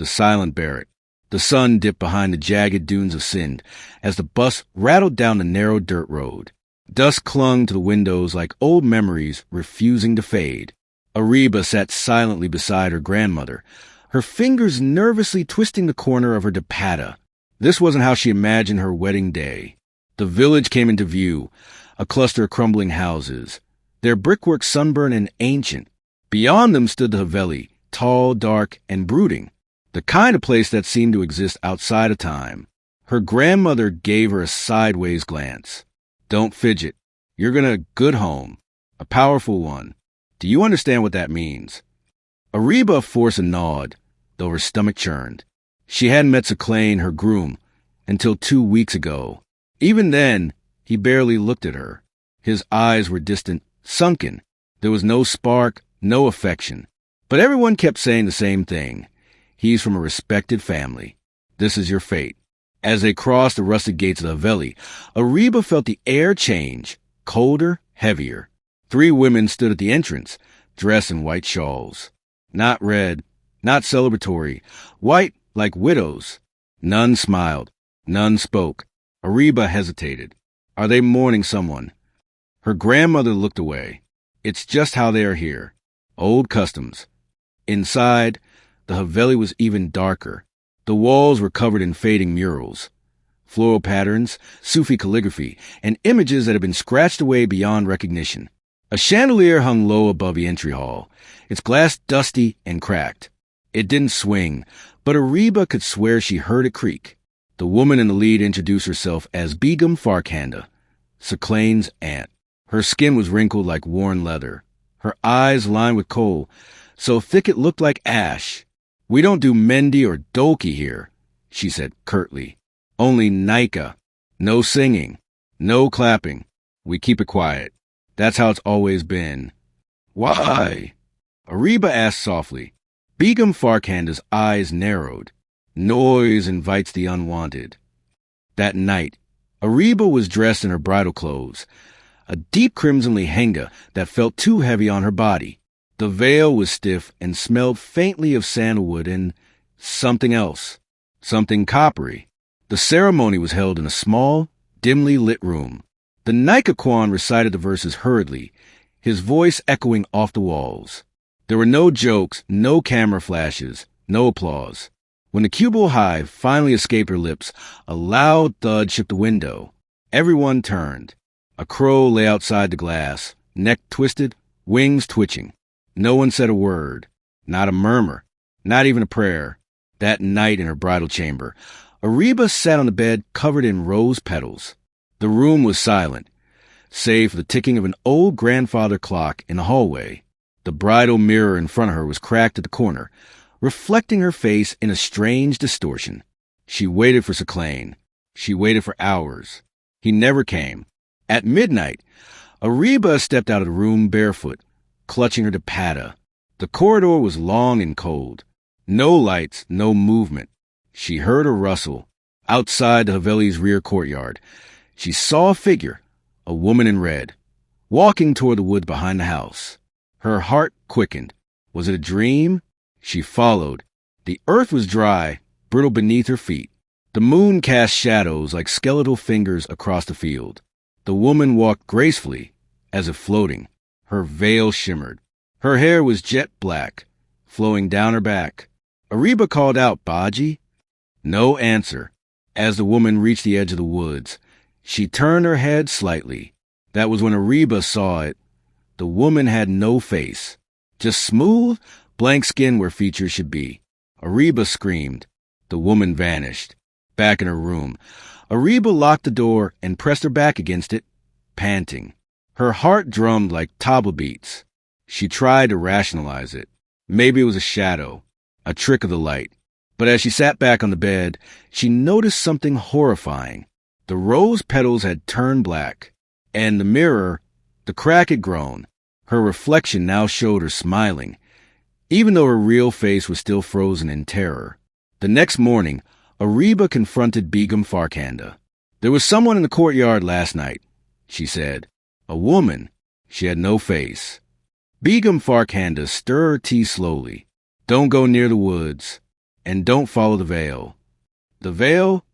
the silent Barrett. The sun dipped behind the jagged dunes of Sind as the bus rattled down the narrow dirt road. Dust clung to the windows like old memories refusing to fade. Ariba sat silently beside her grandmother, her fingers nervously twisting the corner of her dupatta. This wasn't how she imagined her wedding day. The village came into view, a cluster of crumbling houses, their brickwork sunburned and ancient. Beyond them stood the Haveli, tall, dark, and brooding, the kind of place that seemed to exist outside of time. Her grandmother gave her a sideways glance. Don't fidget. You're gonna a good home, a powerful one. Do you understand what that means? Ariba forced a nod, though her stomach churned. She hadn't met Khoon, her groom, until 2 weeks ago. Even then, he barely looked at her. His eyes were distant, sunken. There was no spark, no affection. But everyone kept saying the same thing. He's from a respected family. This is your fate. As they crossed the rusted gates of the Haveli, Ariba felt the air change, colder, heavier. 3 women stood at the entrance, dressed in white shawls. Not red, not celebratory, white like widows. None smiled, none spoke. Ariba hesitated. Are they mourning someone? Her grandmother looked away. It's just how they are here. Old customs. Inside, the Haveli was even darker. The walls were covered in fading murals, floral patterns, Sufi calligraphy, and images that had been scratched away beyond recognition. A chandelier hung low above the entry hall, its glass dusty and cracked. It didn't swing, but Ariba could swear she heard it creak. The woman in the lead introduced herself as Begum Farkhanda, Khoon's aunt. Her skin was wrinkled like worn leather, her eyes lined with kohl, so thick it looked like ash. We don't do Mendi or Dolki here, she said curtly. Only Nikah. No singing. No clapping. We keep it quiet. That's how it's always been. Why? Ariba asked softly. Begum Farkhanda's eyes narrowed. Noise invites the unwanted. That night, Ariba was dressed in her bridal clothes, a deep crimson lehenga that felt too heavy on her body. The veil was stiff and smelled faintly of sandalwood and something else, something coppery. The ceremony was held in a small, dimly lit room. The Nikah Khoon recited the verses hurriedly, his voice echoing off the walls. There were no jokes, no camera flashes, no applause. When the Qubal Hive finally escaped her lips, a loud thud shook the window. Everyone turned. A crow lay outside the glass, neck twisted, wings twitching. No one said a word, not a murmur, not even a prayer. That night in her bridal chamber, Ariba sat on the bed covered in rose petals. The room was silent, save for the ticking of an old grandfather clock in the hallway. The bridal mirror in front of her was cracked at the corner, reflecting her face in a strange distortion. She waited for Khoon. She waited for hours. He never came. At midnight, Ariba stepped out of the room barefoot, clutching her dupatta. The corridor was long and cold. No lights, no movement. She heard a rustle. Outside the Haveli's rear courtyard, she saw a figure, a woman in red, walking toward the woods behind the house. Her heart quickened. Was it a dream? She followed. The earth was dry, brittle beneath her feet. The moon cast shadows like skeletal fingers across the field. The woman walked gracefully, as if floating. Her veil shimmered. Her hair was jet black, flowing down her back. Ariba called out, "Baji?" No answer. As the woman reached the edge of the woods, she turned her head slightly. That was when Ariba saw it. The woman had no face, just smooth, blank skin where features should be. Ariba screamed. The woman vanished. Back in her room, Ariba locked the door and pressed her back against it, panting. Her heart drummed like tabla beats. She tried to rationalize it. Maybe it was a shadow, a trick of the light. But as she sat back on the bed, she noticed something horrifying. The rose petals had turned black, and the mirror, the crack had grown. Her reflection now showed her smiling, even though her real face was still frozen in terror. The next morning, Ariba confronted Begum Farkhanda. There was someone in the courtyard last night, she said. A woman. She had no face. Begum Farkhanda stirred her tea slowly. Don't go near the woods. And don't follow the veil. The veil?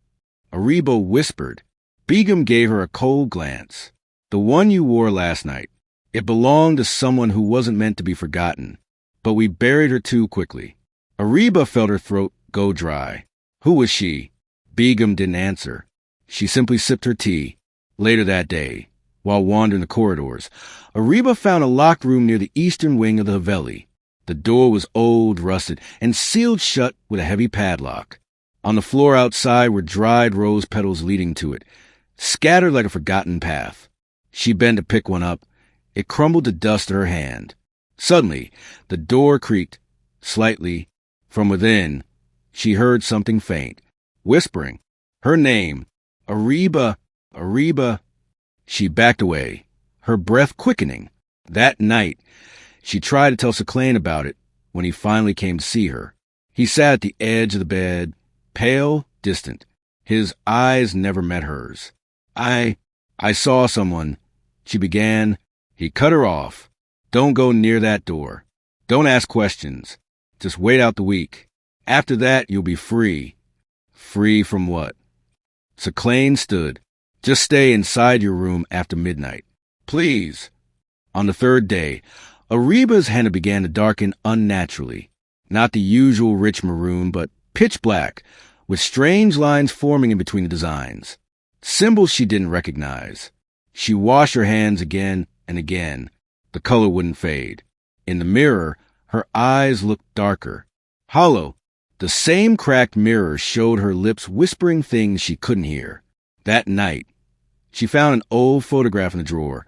Ariba whispered. Begum gave her a cold glance. The one you wore last night. It belonged to someone who wasn't meant to be forgotten. But we buried her too quickly. Ariba felt her throat go dry. Who was she? Begum didn't answer. She simply sipped her tea. Later that day, while wandering the corridors, Ariba found a locked room near the eastern wing of the Haveli. The door was old, rusted, and sealed shut with a heavy padlock. On the floor outside were dried rose petals leading to it, scattered like a forgotten path. She bent to pick one up. It crumbled to dust in her hand. Suddenly, the door creaked, slightly. From within, she heard something faint, whispering. Her name, Ariba, Ariba. She backed away, her breath quickening. That night, she tried to tell Khoon about it when he finally came to see her. He sat at the edge of the bed, pale, distant. His eyes never met hers. I saw someone, she began. He cut her off. Don't go near that door. Don't ask questions. Just wait out the week. After that, you'll be free. Free from what? Khoon stood. Just stay inside your room after midnight. Please. On the third day, Ariba's henna began to darken unnaturally. Not the usual rich maroon, but pitch black, with strange lines forming in between the designs. Symbols she didn't recognize. She washed her hands again and again. The color wouldn't fade. In the mirror, her eyes looked darker, hollow. The same cracked mirror showed her lips whispering things she couldn't hear. That night, she found an old photograph in the drawer,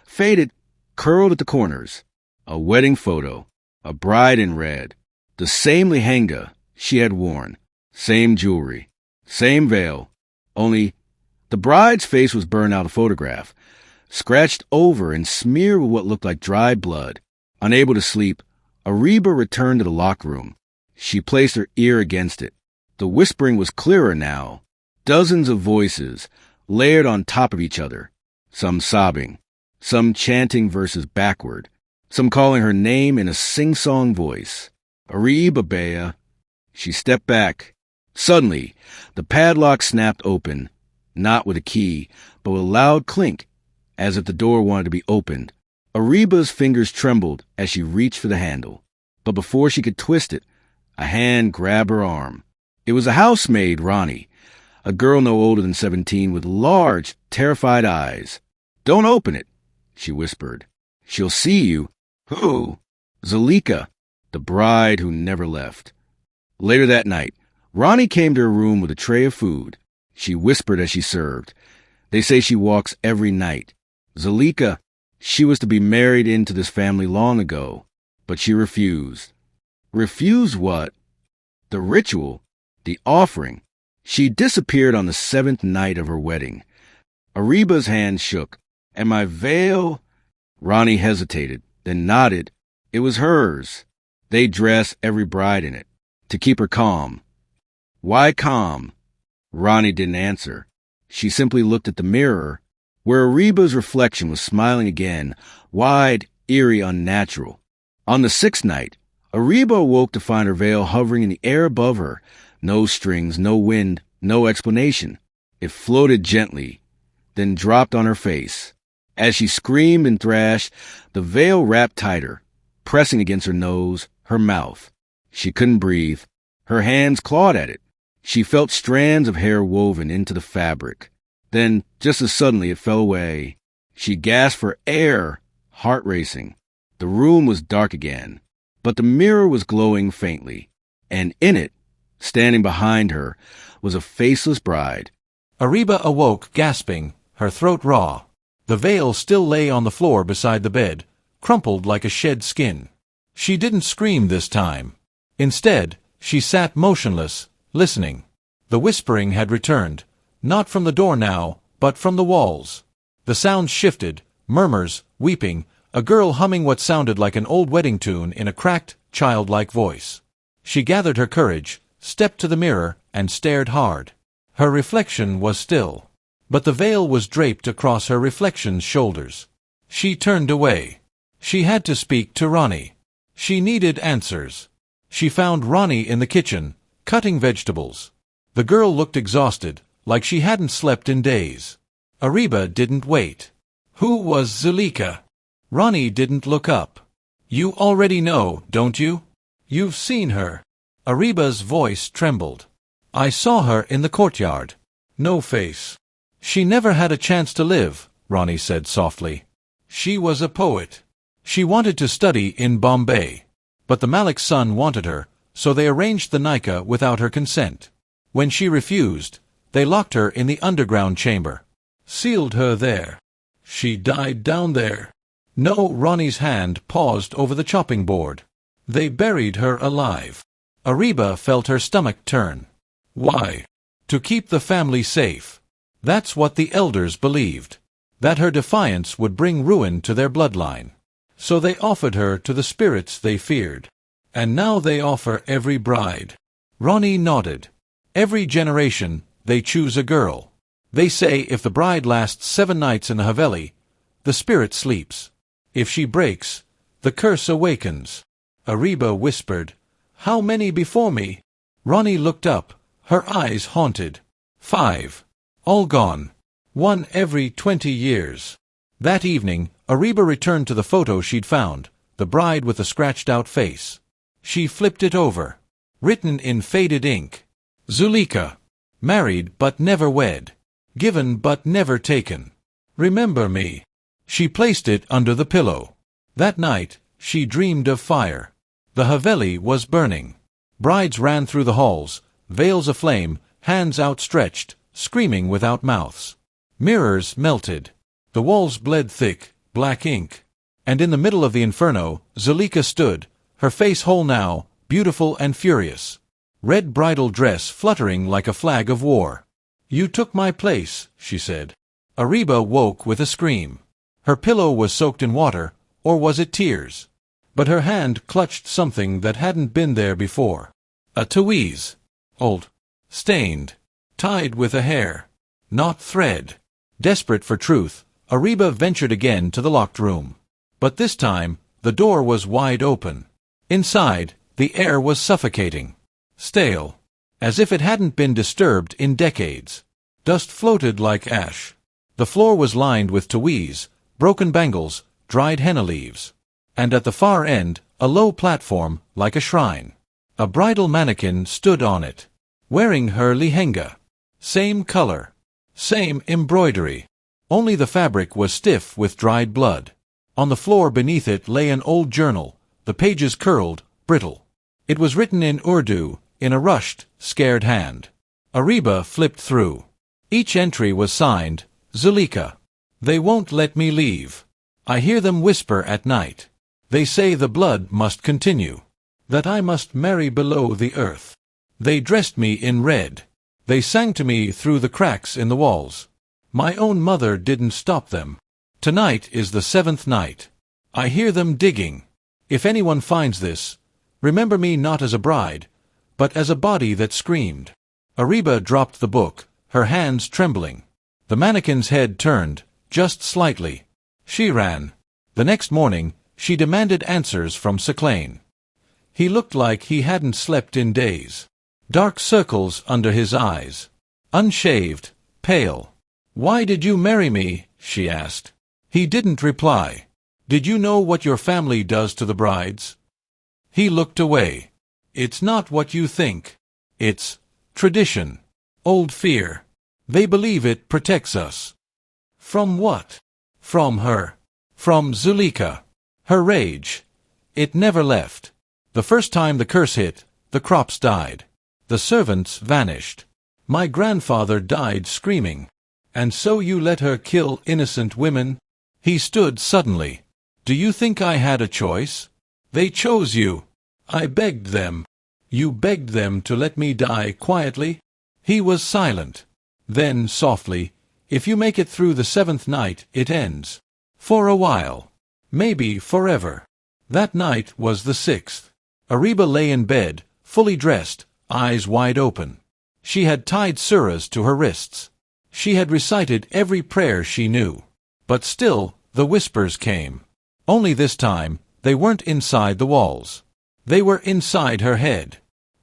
faded, curled at the corners. A wedding photo, a bride in red, the same lehenga she had worn, same jewelry, same veil, only the bride's face was burned out of the photograph, scratched over and smeared with what looked like dried blood. Unable to sleep, Ariba returned to the locked room. She placed her ear against it. The whispering was clearer now. Dozens of voices, layered on top of each other. Some sobbing, some chanting verses backward, some calling her name in a sing-song voice. Ariba Bea. She stepped back. Suddenly, the padlock snapped open, not with a key, but with a loud clink, as if the door wanted to be opened. Ariba's fingers trembled as she reached for the handle. But before she could twist it, a hand grabbed her arm. It was a housemaid, Ronnie, a girl no older than 17 with large, terrified eyes. Don't open it, she whispered. She'll see you. Who? Nikah, the bride who never left. Later that night, Ronnie came to her room with a tray of food. She whispered as she served. They say she walks every night. Nikah, she was to be married into this family long ago, but she refused. Refused what? The ritual, the offering. She disappeared on the 7th night of her wedding. Ariba's hand shook. And my veil? Ronnie hesitated, then nodded. It was hers. They dress every bride in it, to keep her calm. Why calm? Ronnie didn't answer. She simply looked at the mirror, where Ariba's reflection was smiling again, wide, eerie, unnatural. On the 6th night, Ariba awoke to find her veil hovering in the air above her. No strings, no wind, no explanation. It floated gently, then dropped on her face. As she screamed and thrashed, the veil wrapped tighter, pressing against her nose, her mouth. She couldn't breathe. Her hands clawed at it. She felt strands of hair woven into the fabric. Then, just as suddenly, it fell away. She gasped for air, heart racing. The room was dark again, but the mirror was glowing faintly, and in it, standing behind her, was a faceless bride. Ariba awoke, gasping, her throat raw. The veil still lay on the floor beside the bed, crumpled like a shed skin. She didn't scream this time. Instead, she sat motionless, listening. The whispering had returned, not from the door now, but from the walls. The sounds shifted, murmurs, weeping, a girl humming what sounded like an old wedding tune in a cracked, childlike voice. She gathered her courage, stepped to the mirror, and stared hard. Her reflection was still, but the veil was draped across her reflection's shoulders. She turned away. She had to speak to Ronnie. She needed answers. She found Ronnie in the kitchen, cutting vegetables. The girl looked exhausted, like she hadn't slept in days. Ariba didn't wait. Who was Zulika? Ronnie didn't look up. You already know, don't you? You've seen her. Ariba's voice trembled. I saw her in the courtyard. No face. She never had a chance to live, Ronnie said softly. She was a poet. She wanted to study in Bombay. But the Malik's son wanted her, so they arranged the Nikah without her consent. When she refused, they locked her in the underground chamber. Sealed her there. She died down there. No, Ronnie's hand paused over the chopping board. They buried her alive. Ariba felt her stomach turn. Why? To keep the family safe. That's what the elders believed. That her defiance would bring ruin to their bloodline. So they offered her to the spirits they feared. And now they offer every bride. Ronnie nodded. Every generation, they choose a girl. They say if the bride lasts 7 nights in the Haveli, the spirit sleeps. If she breaks, the curse awakens. Ariba whispered, How many before me? Ronnie looked up, her eyes haunted. 5. All gone. 1 every 20 years. That evening, Ariba returned to the photo she'd found, the bride with the scratched-out face. She flipped it over. Written in faded ink. Zulika. Married but never wed. Given but never taken. Remember me. She placed it under the pillow. That night, she dreamed of fire. The Haveli was burning. Brides ran through the halls, veils aflame, hands outstretched, screaming without mouths. Mirrors melted. The walls bled thick, black ink. And in the middle of the inferno, Zulika stood, her face whole now, beautiful and furious. Red bridal dress fluttering like a flag of war. You took my place, she said. Ariba woke with a scream. Her pillow was soaked in water, or was it tears? But her hand clutched something that hadn't been there before. A taweez. Old. Stained. Tied with a hair. Not thread. Desperate for truth, Ariba ventured again to the locked room. But this time, the door was wide open. Inside, the air was suffocating. Stale. As if it hadn't been disturbed in decades. Dust floated like ash. The floor was lined with taweez, broken bangles, dried henna leaves. And at the far end, a low platform, like a shrine. A bridal mannequin stood on it. Wearing her lehenga. Same color. Same embroidery. Only the fabric was stiff with dried blood. On the floor beneath it lay an old journal, the pages curled, brittle. It was written in Urdu, in a rushed, scared hand. Ariba flipped through. Each entry was signed, Zulika. They won't let me leave. I hear them whisper at night. They say the blood must continue. That I must marry below the earth. They dressed me in red. They sang to me through the cracks in the walls. My own mother didn't stop them. Tonight is the 7th night. I hear them digging. If anyone finds this, remember me not as a bride, but as a body that screamed. Ariba dropped the book, her hands trembling. The mannequin's head turned, just slightly. She ran. The next morning, she demanded answers from Seclain. He looked like he hadn't slept in days. Dark circles under his eyes. Unshaved, pale. Why did you marry me? She asked. He didn't reply. Did you know what your family does to the brides? He looked away. It's not what you think. It's tradition. Old fear. They believe it protects us. From what? From her. From Zulika. Her rage. It never left. The first time the curse hit, the crops died. The servants vanished. My grandfather died screaming. And so you let her kill innocent women? He stood suddenly. Do you think I had a choice? They chose you. I begged them. You begged them to let me die quietly? He was silent. Then, softly, if you make it through the 7th night, it ends. For a while. Maybe forever. That night was the 6th. Ariba lay in bed, fully dressed, eyes wide open. She had tied surahs to her wrists. She had recited every prayer she knew. But still, the whispers came. Only this time, they weren't inside the walls. They were inside her head.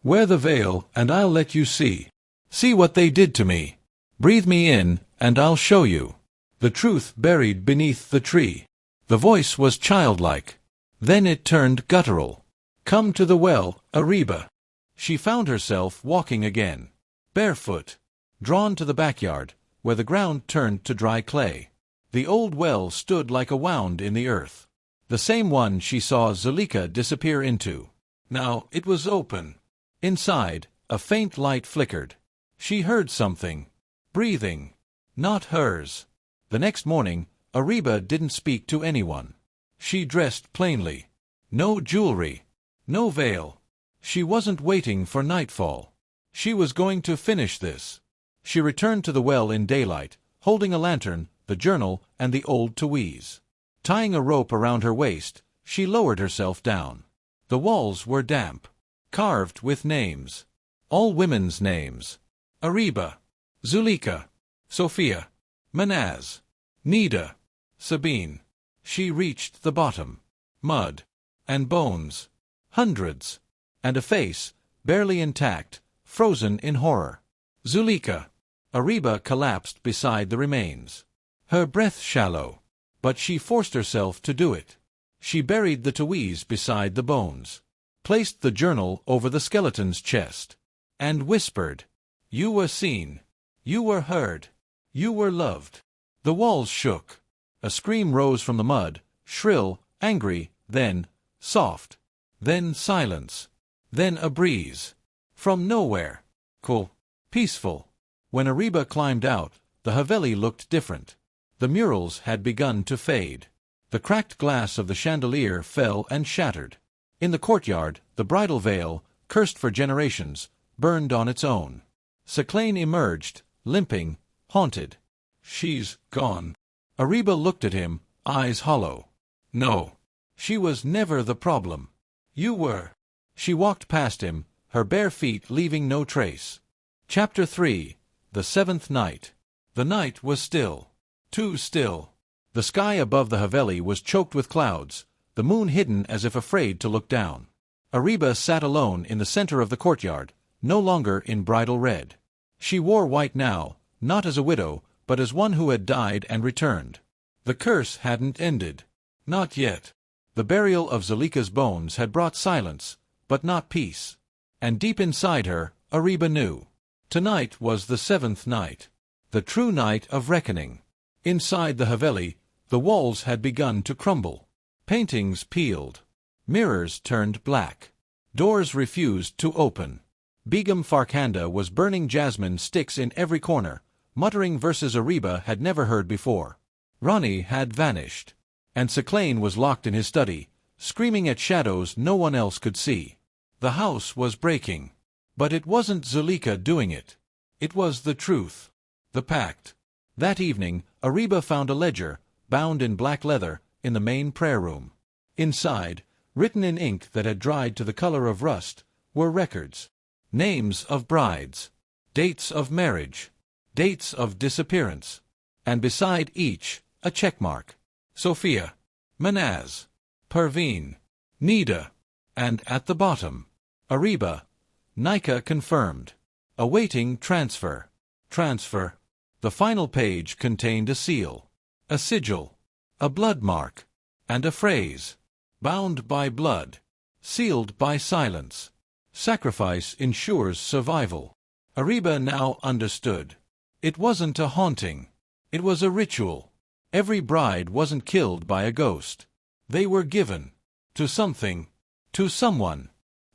Wear the veil, and I'll let you see. See what they did to me. Breathe me in, and I'll show you. The truth buried beneath the tree. The voice was childlike. Then it turned guttural. Come to the well, Ariba. She found herself walking again, barefoot, drawn to the backyard, where the ground turned to dry clay. The old well stood like a wound in the earth, the same one she saw Zuleika disappear into. Now it was open. Inside, a faint light flickered. She heard something. Breathing. Not hers. The next morning, Ariba didn't speak to anyone. She dressed plainly. No jewelry. No veil. She wasn't waiting for nightfall. She was going to finish this. She returned to the well in daylight, holding a lantern, the journal, and the old Tawiz. Tying a rope around her waist, she lowered herself down. The walls were damp, carved with names. All women's names. Ariba, Zuleika, Sophia, Manaz, Nida, Sabine. She reached the bottom. Mud. And bones. Hundreds. And a face, barely intact, frozen in horror. Zuleika. Ariba collapsed beside the remains. Her breath shallow. But she forced herself to do it. She buried the Tawiz beside the bones, placed the journal over the skeleton's chest, and whispered, You were seen. You were heard. You were loved. The walls shook. A scream rose from the mud, shrill, angry, then soft. Then silence. Then a breeze. From nowhere. Cool. Peaceful. When Ariba climbed out, the Haveli looked different. The murals had begun to fade. The cracked glass of the chandelier fell and shattered. In the courtyard, the bridal veil, cursed for generations, burned on its own. Saklayne emerged, limping, haunted. She's gone. Ariba looked at him, eyes hollow. No. She was never the problem. You were. She walked past him, her bare feet leaving no trace. Chapter 3. The Seventh Night. The night was still. Too still. The sky above the Haveli was choked with clouds, the moon hidden as if afraid to look down. Ariba sat alone in the center of the courtyard, no longer in bridal red. She wore white now, not as a widow, but as one who had died and returned. The curse hadn't ended. Not yet. The burial of Zuleika's bones had brought silence, but not peace. And deep inside her, Ariba knew. Tonight was the seventh night. The true night of reckoning. Inside the Haveli, the walls had begun to crumble. Paintings peeled. Mirrors turned black. Doors refused to open. Begum Farkhanda was burning jasmine sticks in every corner, muttering verses Ariba had never heard before. Rani had vanished. And Saklayne was locked in his study, screaming at shadows no one else could see. The house was breaking. But it wasn't Zuleika doing it. It was the truth. The pact. That evening, Ariba found a ledger, bound in black leather, in the main prayer room. Inside, written in ink that had dried to the color of rust, were records. Names of brides. Dates of marriage. Dates of disappearance. And beside each, a checkmark. Sophia. Manaz. Perveen. Nida. And at the bottom, Ariba. Nikah confirmed. Awaiting transfer. Transfer. The final page contained a seal, a sigil, a blood mark, and a phrase. Bound by blood. Sealed by silence. Sacrifice ensures survival. Ariba now understood. It wasn't a haunting. It was a ritual. Every bride wasn't killed by a ghost. They were given. To something. To someone.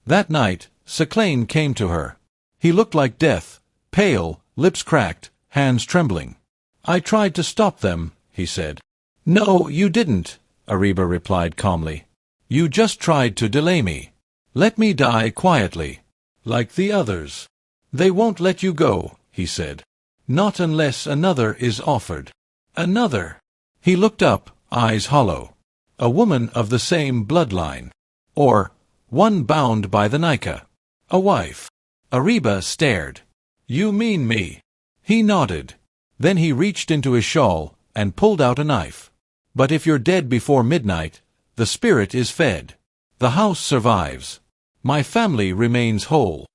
That night, Saklayne came to her. He looked like death, pale, lips cracked, hands trembling. I tried to stop them, he said. No, you didn't, Ariba replied calmly. You just tried to delay me. Let me die quietly, like the others. They won't let you go, he said. Not unless another is offered. Another. He looked up, eyes hollow. A woman of the same bloodline. Or, one bound by the Nikah. A wife. Ariba stared. You mean me? He nodded. Then he reached into his shawl and pulled out a knife. But if you're dead before midnight, the spirit is fed. The house survives. My family remains whole.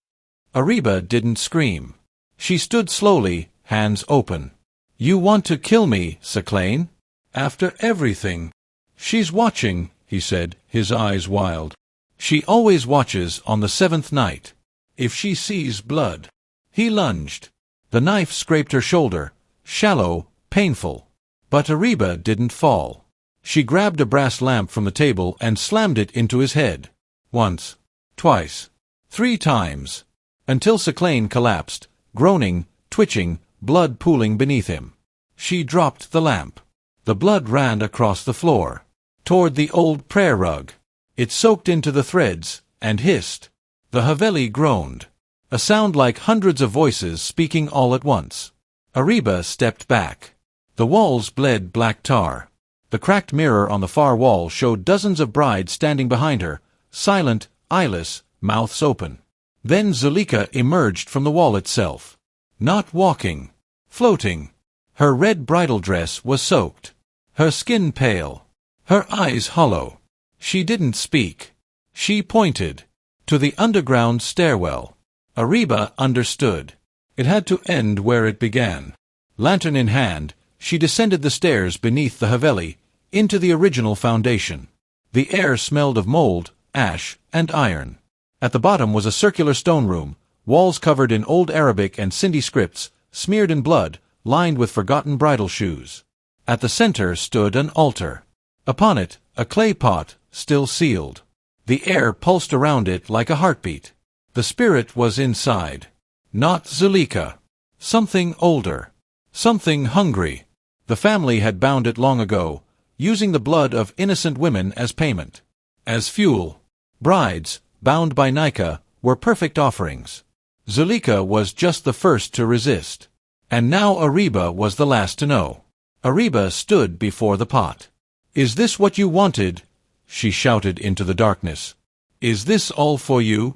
Ariba didn't scream. She stood slowly, hands open. You want to kill me, Khoon? After everything? She's watching, he said, his eyes wild. She always watches on the 7th night. If she sees blood. He lunged. The knife scraped her shoulder, shallow, painful. But Ariba didn't fall. She grabbed a brass lamp from the table and slammed it into his head. Once, twice, 3 times. Until Khoon collapsed, groaning, twitching, blood pooling beneath him. She dropped the lamp. The blood ran across the floor, toward the old prayer rug. It soaked into the threads, and hissed. The Haveli groaned. A sound like hundreds of voices speaking all at once. Ariba stepped back. The walls bled black tar. The cracked mirror on the far wall showed dozens of brides standing behind her, silent, eyeless, mouths open. Then Zulika emerged from the wall itself. Not walking. Floating. Her red bridal dress was soaked. Her skin pale. Her eyes hollow. She didn't speak. She pointed. To the underground stairwell. Ariba understood. It had to end where it began. Lantern in hand, she descended the stairs beneath the Haveli, into the original foundation. The air smelled of mold, ash, and iron. At the bottom was a circular stone room, walls covered in old Arabic and Sindhi scripts, smeared in blood, lined with forgotten bridal shoes. At the center stood an altar. Upon it, a clay pot, still sealed. The air pulsed around it like a heartbeat. The spirit was inside. Not Zulika. Something older. Something hungry. The family had bound it long ago, using the blood of innocent women as payment. As fuel. Brides, bound by Nikah, were perfect offerings. Zulika was just the first to resist. And now Ariba was the last to know. Ariba stood before the pot. Is this what you wanted? She shouted into the darkness. Is this all for you?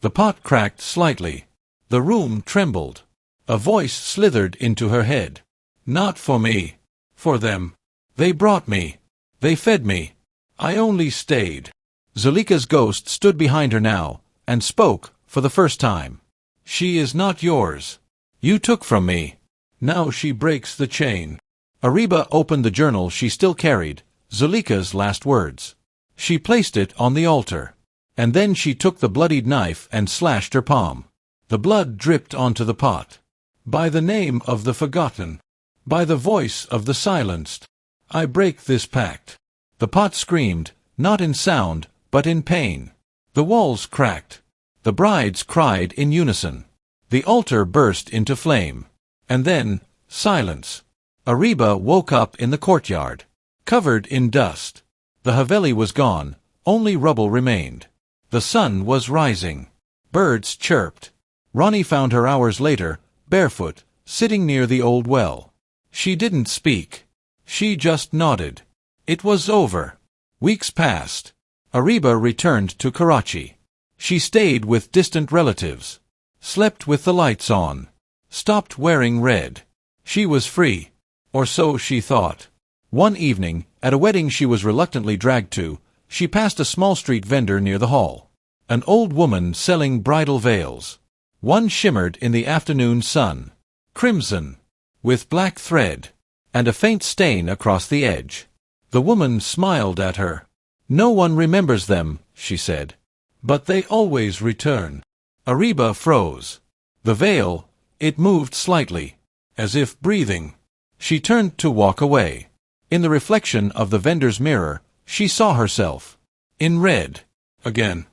The pot cracked slightly. The room trembled. A voice slithered into her head. Not for me. For them. They brought me. They fed me. I only stayed. Zulika's ghost stood behind her now, and spoke, for the first time. She is not yours. You took from me. Now she breaks the chain. Ariba opened the journal she still carried, Zulika's last words. She placed it on the altar. And then she took the bloodied knife and slashed her palm. The blood dripped onto the pot. By the name of the forgotten. By the voice of the silenced. I break this pact. The pot screamed, not in sound, but in pain. The walls cracked. The brides cried in unison. The altar burst into flame. And then, silence. Ariba woke up in the courtyard. Covered in dust. The Haveli was gone, only rubble remained. The sun was rising. Birds chirped. Ronnie found her hours later, barefoot, sitting near the old well. She didn't speak. She just nodded. It was over. Weeks passed. Ariba returned to Karachi. She stayed with distant relatives. Slept with the lights on. Stopped wearing red. She was free. Or so she thought. One evening, at a wedding she was reluctantly dragged to, she passed a small street vendor near the hall. An old woman selling bridal veils. One shimmered in the afternoon sun. Crimson. With black thread. And a faint stain across the edge. The woman smiled at her. No one remembers them, she said. But they always return. Ariba froze. The veil, it moved slightly. As if breathing. She turned to walk away. In the reflection of the vendor's mirror, she saw herself. In red. Again.